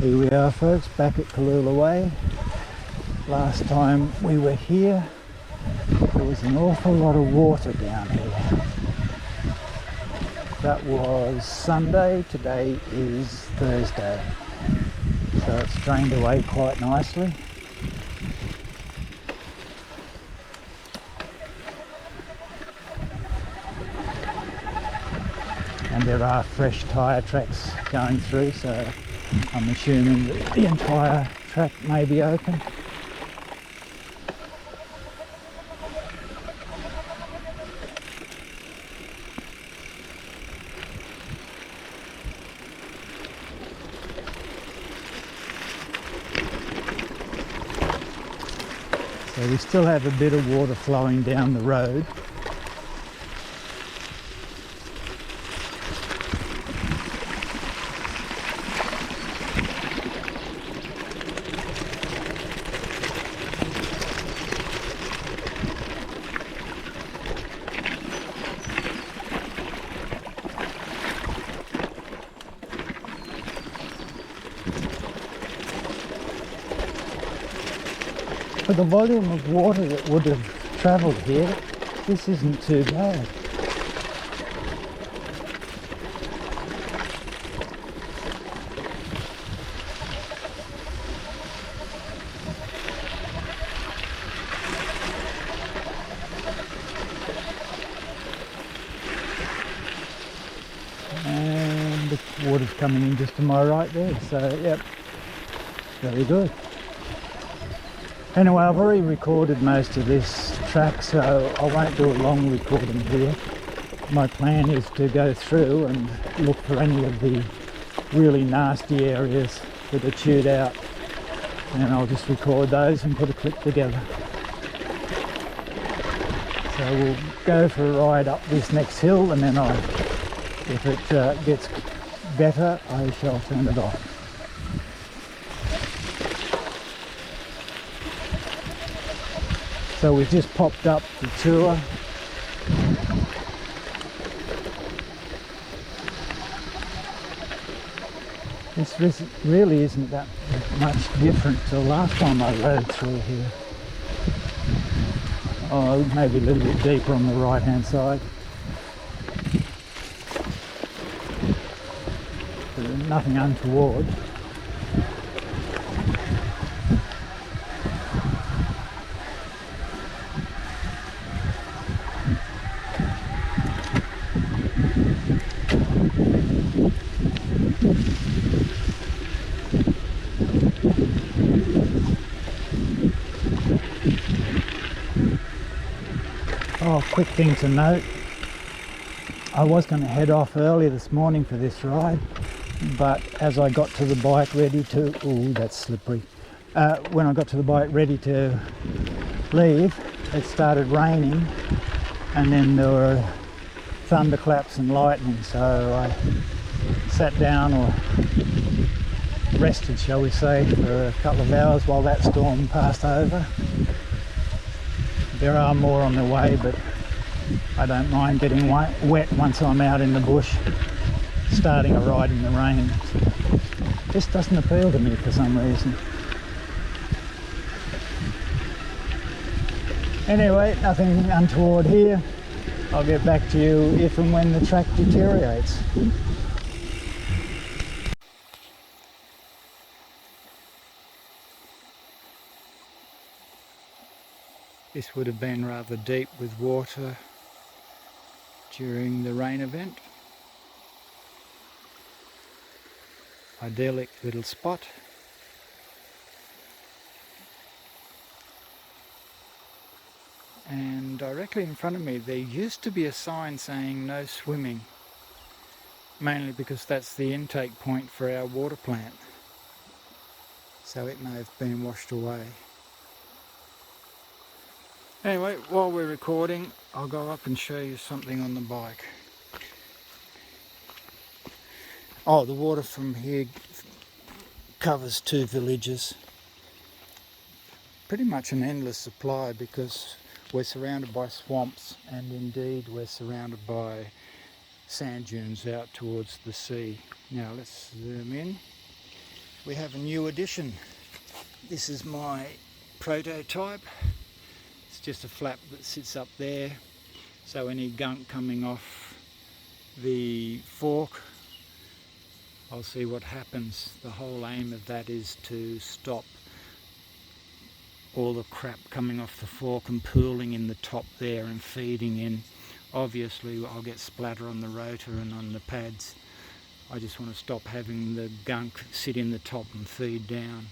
Here we are, folks, back at Kalula Way. Last time we were here, there was an awful lot of water down here. That was Sunday, today is Thursday. So it's drained away quite nicely. And there are fresh tyre tracks going through, so I'm assuming that the entire track may be open. So we still have a bit of water flowing down the road. For the volume of water that would have travelled here, this isn't too bad. And the water's coming in just to my right there, so yep, very good. Anyway, I've already recorded most of this track, so I won't do a long recording here. My plan is to go through and look for any of the really nasty areas that are chewed out, and I'll just record those and put a clip together. So we'll go for a ride up this next hill, and then if it gets better, I shall turn it off. So we've just popped up the tour. This really isn't that much different to the last time I rode through here. Oh, maybe a little bit deeper on the right hand side. But nothing untoward. Oh, quick thing to note, I was going to head off early this morning for this ride, but as I got to the bike ready to, oh that's slippery, when I got to the bike ready to leave, it started raining, and then there were thunderclaps and lightning, so I sat down, or rested shall we say, for a couple of hours while that storm passed over. There are more on the way, but I don't mind getting wet once I'm out in the bush, starting a ride in the rain. This doesn't appeal to me for some reason. Anyway, nothing untoward here. I'll get back to you if and when the track deteriorates. This would have been rather deep with water during the rain event. Idyllic little spot. And directly in front of me there used to be a sign saying no swimming, mainly because that's the intake point for our water plant. So it may have been washed away. Anyway, while we're recording, I'll go up and show you something on the bike. Oh, the water from here covers 2 villages. Pretty much an endless supply because we're surrounded by swamps, and indeed we're surrounded by sand dunes out towards the sea. Now let's zoom in. we have a new addition. This is my prototype. It's just a flap that sits up there, so any gunk coming off the fork, I'll see what happens. The whole aim of that is to stop all the crap coming off the fork and pooling in the top there and feeding in. Obviously I'll get splatter on the rotor and on the pads. I just want to stop having the gunk sit in the top and feed down.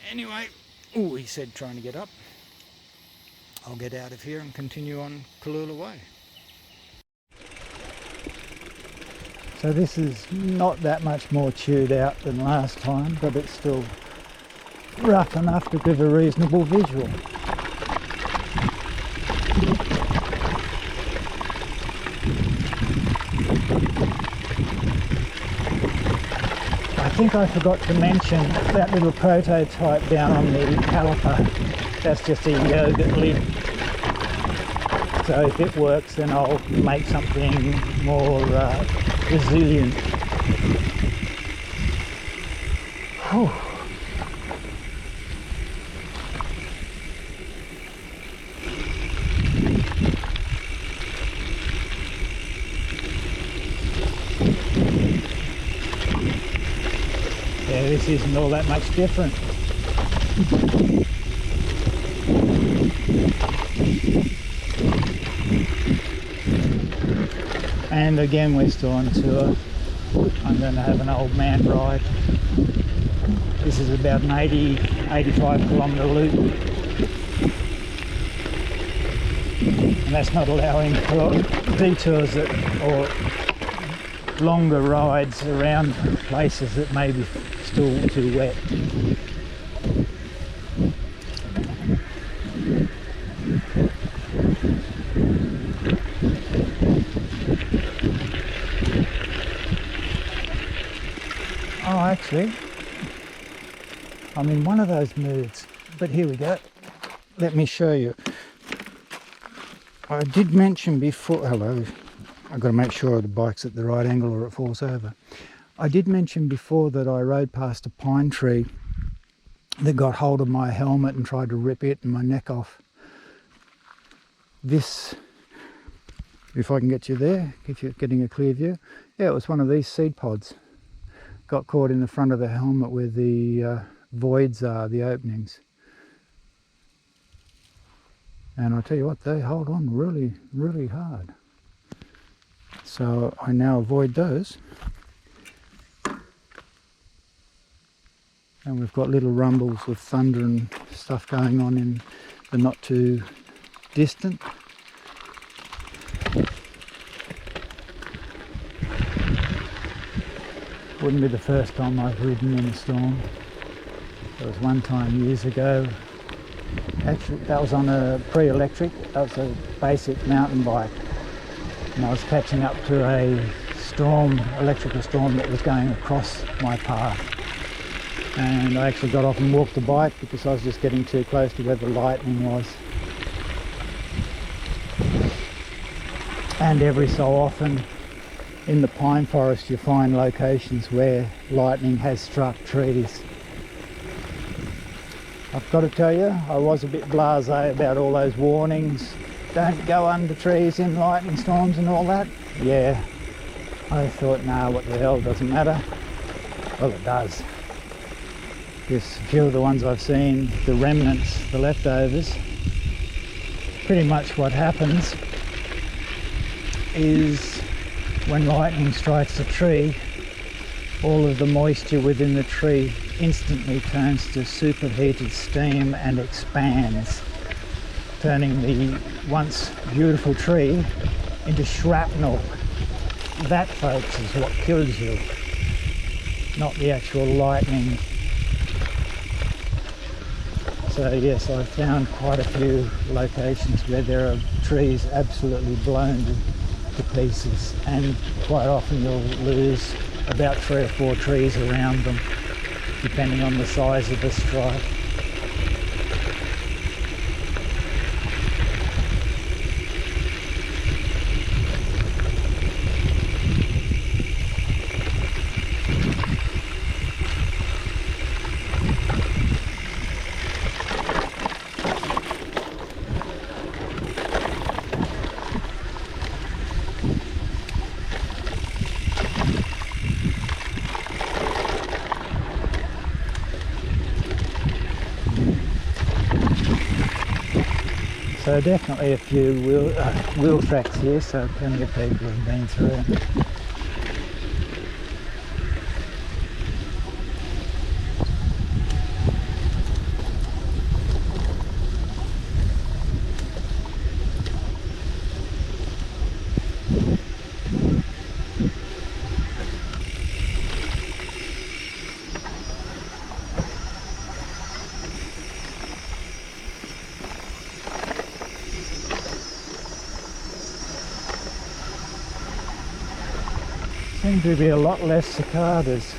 Anyway, oh, he said trying to get up. I'll get out of here and continue on Kalula Way. So this is not that much more chewed out than last time, but it's still rough enough to give a reasonable visual. I think I forgot to mention that little prototype down on the caliper. That's just a yogurt lid. So if it works, then I'll make something more resilient. Whew. Yeah, this isn't all that much different. And again, we're still on tour. I'm going to have an old man ride. This is about an 85 kilometre loop. And that's not allowing detours or longer rides around places that may be still too wet. Oh, actually, I'm in one of those moods, but here we go. Let me show you. I did mention before, hello, I've got to make sure the bike's at the right angle or it falls over. I did mention before that I rode past a pine tree that got hold of my helmet and tried to rip it and my neck off. This, if I can get you there, if you're getting a clear view, yeah, it was one of these seed pods. Got caught in the front of the helmet where the voids are, the openings. And I'll tell you what, they hold on really, really hard. So I now avoid those. And we've got little rumbles of thunder and stuff going on in the not too distant. Wouldn't be the first time I've ridden in a storm. There was one time years ago, actually that was on a pre-electric, that was a basic mountain bike. And I was catching up to a storm, electrical storm that was going across my path. And I actually got off and walked the bike because I was just getting too close to where the lightning was. And every so often in the pine forest you find locations where lightning has struck trees. I've got to tell you, I was a bit blasé about all those warnings. Don't go under trees in lightning storms and all that. Yeah, I thought, nah, what the hell, doesn't matter. Well, it does. Because a few of the ones I've seen, the remnants, the leftovers, pretty much what happens is when lightning strikes a tree, all of the moisture within the tree instantly turns to superheated steam and expands, turning the once beautiful tree into shrapnel. That, folks, is what kills you, not the actual lightning. So yes, I've found quite a few locations where there are trees absolutely blown to pieces, and quite often you'll lose about 3 or 4 trees around them, depending on the size of the strike. So definitely a few wheel tracks here, so plenty of people have been through. Seem to be a lot less cicadas.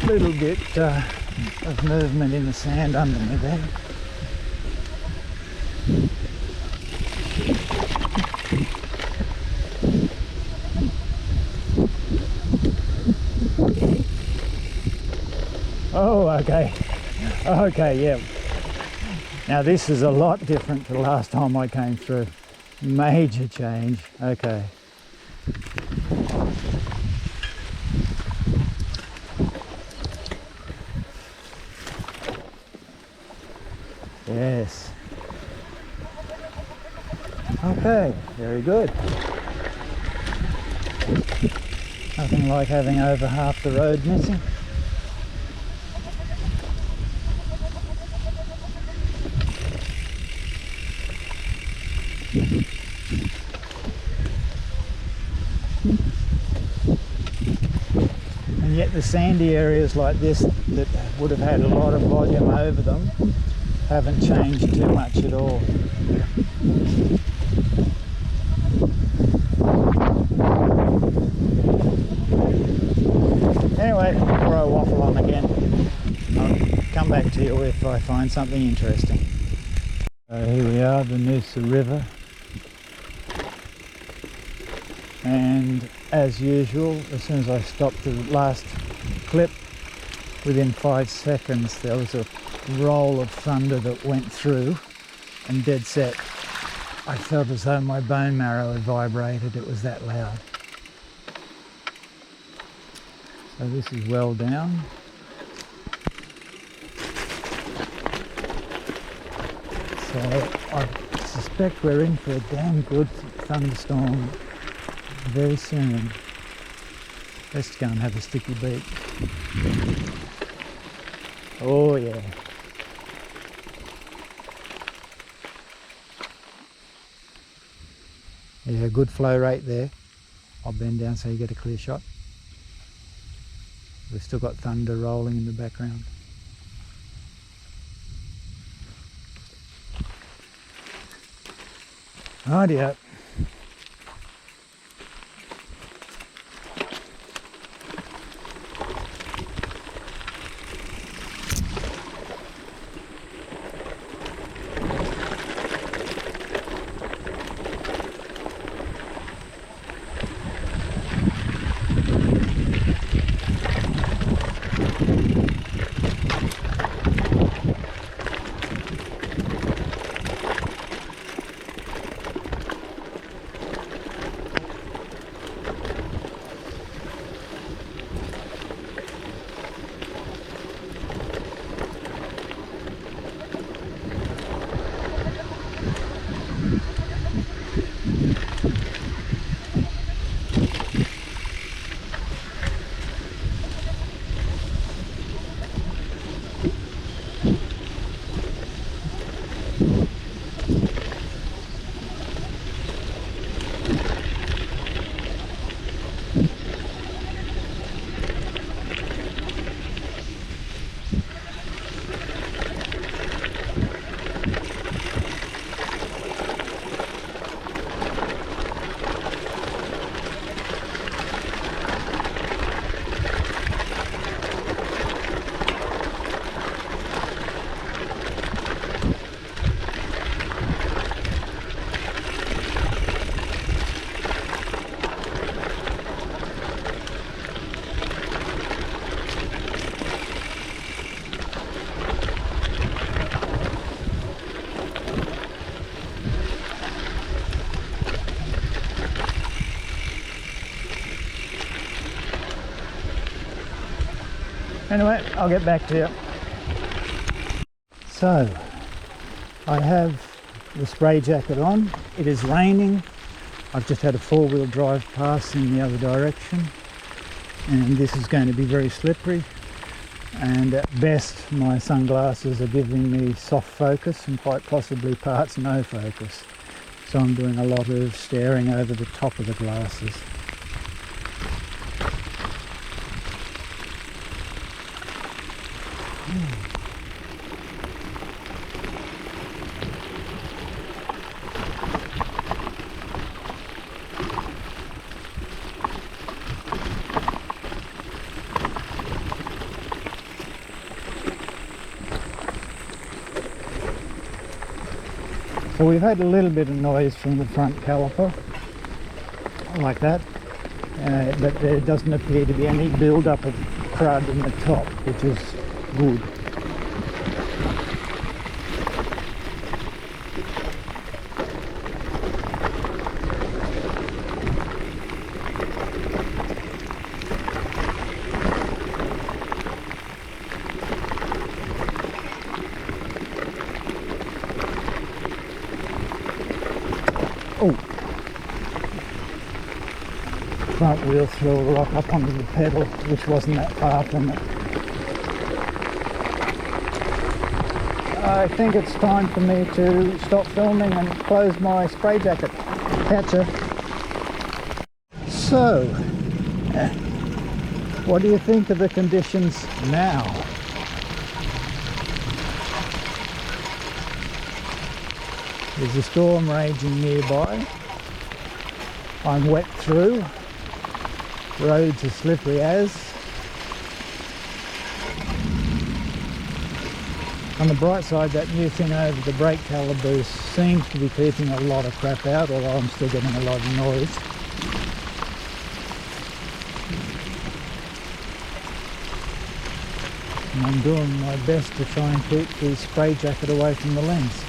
Little bit of movement in the sand under me there. Oh, okay. Okay, yeah. Now this is a lot different to the last time I came through. Major change. Okay. Yes. Okay, very good. Nothing like having over half the road missing. And yet the sandy areas like this that would have had a lot of volume over them haven't changed too much at all. Anyway, before I waffle on again, I'll come back to you if I find something interesting. So here we are, the Noosa River. And as usual, as soon as I stopped the last clip, within 5 seconds there was a roll of thunder that went through, and dead set I felt as though my bone marrow had vibrated. It was that loud. So this is well down. So I suspect we're in for a damn good thunderstorm very soon. Let's go and have a sticky beat. Oh yeah. Yeah, good flow rate there. I'll bend down so you get a clear shot. We've still got thunder rolling in the background. Rightio. Anyway, I'll get back to you. So, I have the spray jacket on. It is raining. I've just had a four-wheel drive pass in the other direction, and this is going to be very slippery, and at best my sunglasses are giving me soft focus and quite possibly parts no focus, so I'm doing a lot of staring over the top of the glasses. So we've had a little bit of noise from the front caliper, like that, but there doesn't appear to be any build-up of crud in the top, which is good. Oh, front wheel threw a rock up onto the pedal, which wasn't that far from it. I think it's time for me to stop filming and close my spray jacket. Catch ya. So, what do you think of the conditions now? There's a storm raging nearby. I'm wet through. Roads are slippery as. On the bright side, that new thing over the brake calibers seems to be keeping a lot of crap out, although I'm still getting a lot of noise. And I'm doing my best to try and keep the spray jacket away from the lens.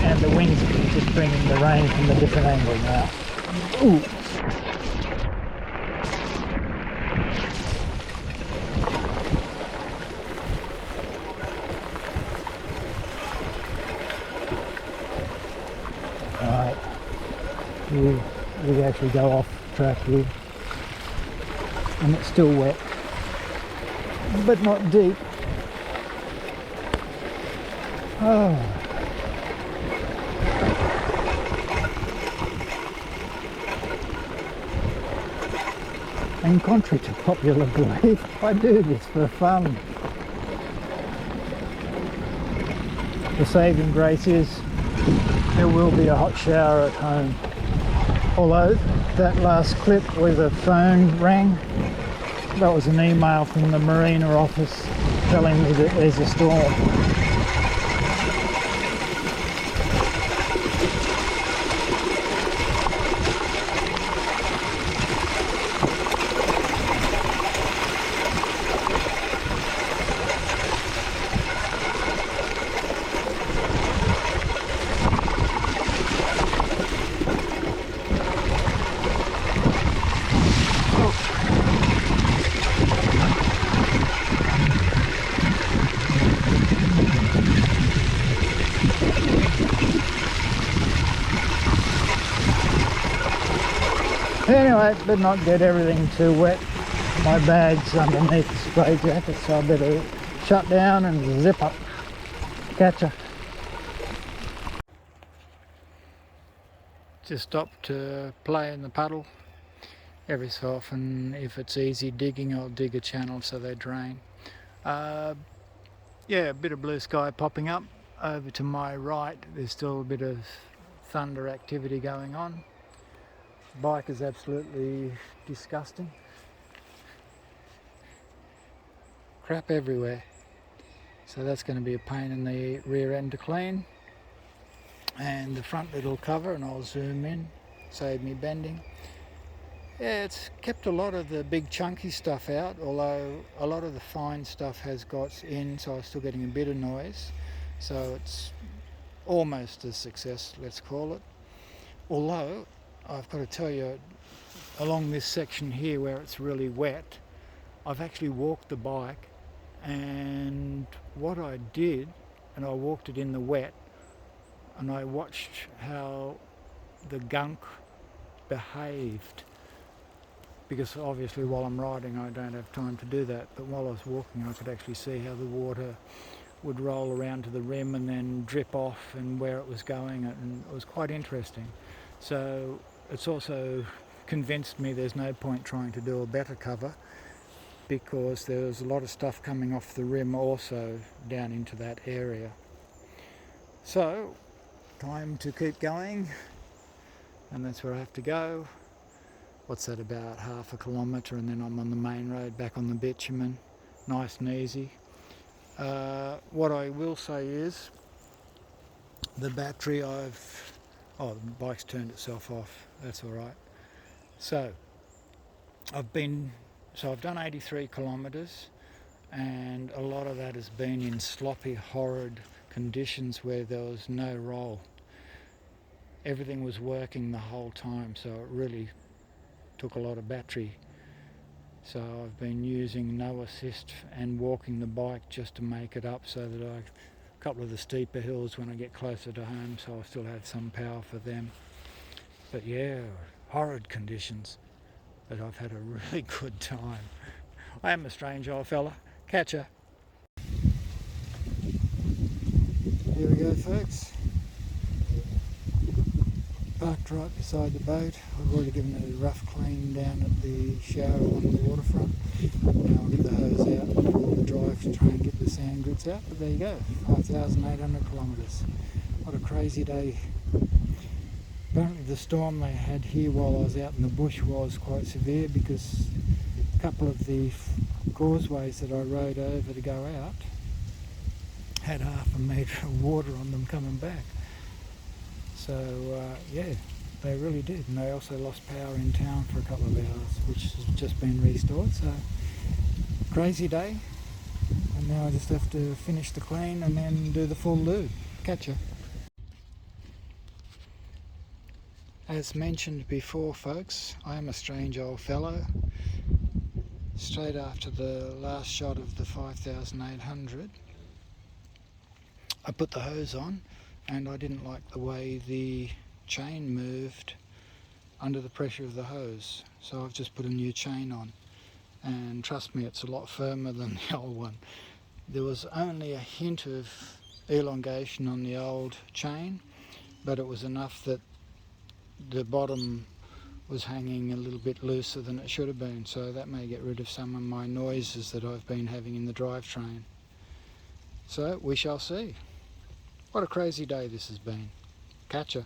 And the wind's just bringing the rain from a different angle now. Ooh. Alright, we actually go off track here, and it's still wet, but not deep. Oh. And contrary to popular belief, I do this for fun. The saving grace is there will be a hot shower at home. Although that last clip where the phone rang, that was an email from the marina office telling me that there's a storm. Anyway, better not get everything too wet. My bag's underneath the spray jacket, so I better shut down and zip up. Catch ya. Just stop to play in the puddle. Every so often, if it's easy digging, I'll dig a channel so they drain. Yeah, a bit of blue sky popping up. Over to my right, there's still a bit of thunder activity going on. Bike is absolutely disgusting. Crap everywhere. So that's going to be a pain in the rear end to clean. And the front little cover, and I'll zoom in, save me bending. Yeah, it's kept a lot of the big chunky stuff out, although a lot of the fine stuff has got in, so I'm still getting a bit of noise. So it's almost a success, let's call it. Although I've got to tell you, along this section here where it's really wet, I've actually walked the bike, and what I did, and I walked it in the wet, and I watched how the gunk behaved, because obviously while I'm riding I don't have time to do that, but while I was walking I could actually see how the water would roll around to the rim and then drip off and where it was going, and it was quite interesting. So it's also convinced me there's no point trying to do a better cover, because there was a lot of stuff coming off the rim also down into that area. So time to keep going, and that's where I have to go. What's that, about half a kilometre, and then I'm on the main road back on the bitumen, nice and easy. What I will say is the battery the bike's turned itself off, that's alright. So I've done 83 kilometres, and a lot of that has been in sloppy, horrid conditions where there was no roll. Everything was working the whole time, so it really took a lot of battery. So I've been using no assist and walking the bike just to make it up, so that a couple of the steeper hills when I get closer to home, so I still have some power for them. But yeah, horrid conditions, but I've had a really good time. I am a strange old fella. Catch ya. Here we go, folks. Parked right beside the boat. I've already given it a rough clean down at the shower along the waterfront. Now I'll get the hose out before the drive to try and get the sand grits out. But there you go, 5,800 kilometres. What a crazy day. Apparently the storm they had here while I was out in the bush was quite severe, because a couple of the causeways that I rode over to go out had half a metre of water on them coming back. So yeah, they really did, and they also lost power in town for a couple of hours, which has just been restored. So crazy day, and now I just have to finish the clean and then do the full lube. Catch ya. As mentioned before, folks, I am a strange old fellow. Straight after the last shot of the 5,800, I put the hose on, and I didn't like the way the chain moved under the pressure of the hose, so I've just put a new chain on, and trust me, it's a lot firmer than the old one. There was only a hint of elongation on the old chain, but it was enough that the bottom was hanging a little bit looser than it should have been, so that may get rid of some of my noises that I've been having in the drivetrain. So we shall see. What a crazy day this has been. Catch ya.